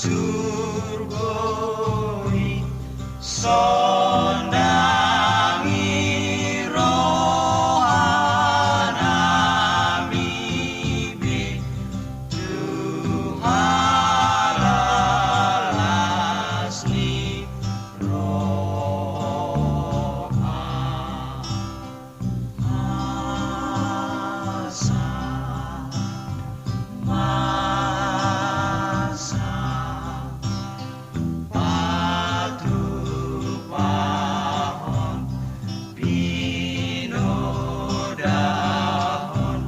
surgoi sondangi rohanami be Tuhan lasni roha asa masa patu pahon pinodahon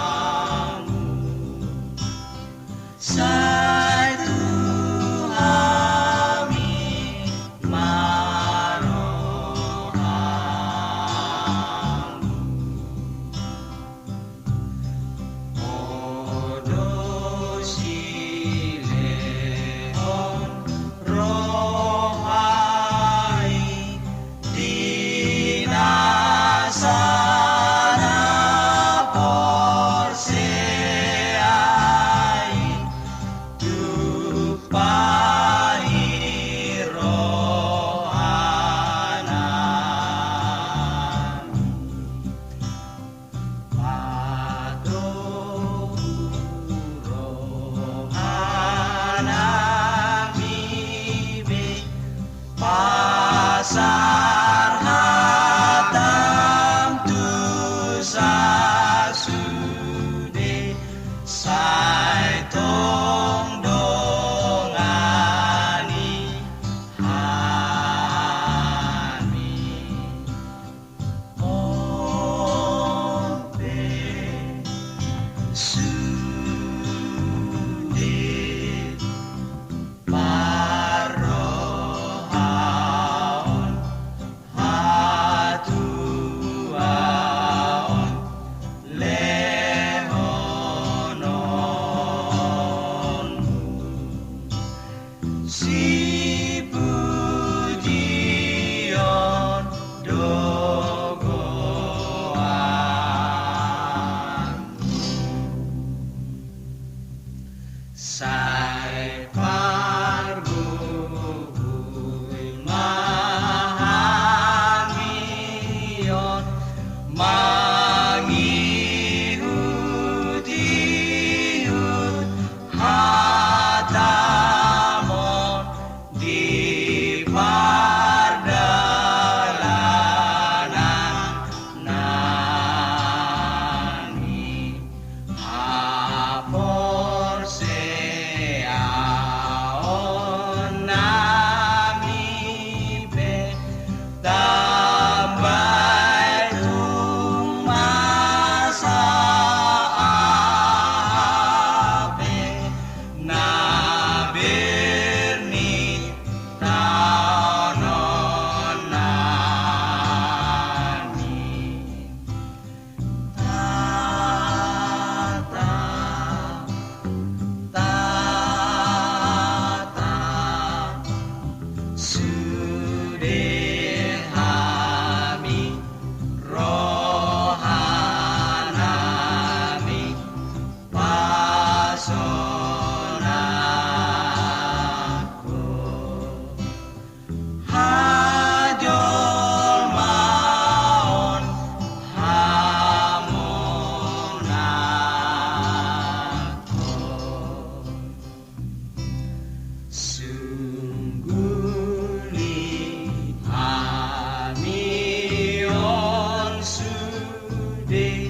nihatamu sai Tuhami marohamu Odo sileon rohai dinasana porseai tupai rohanami Pato rohanami be pasar hatam tu sasude sai tong dongani hani ompe sude parohaon hatuaon lehonon si pujion dogoan sai pargubui mahamion mangihut-ihut hatamon di pardalanan nani hapor seaon nami be tambay tumasa abe na birni taonon nani tata tata sudehami rohanami pasonako hajol maon hamonako Sungguni hamion sude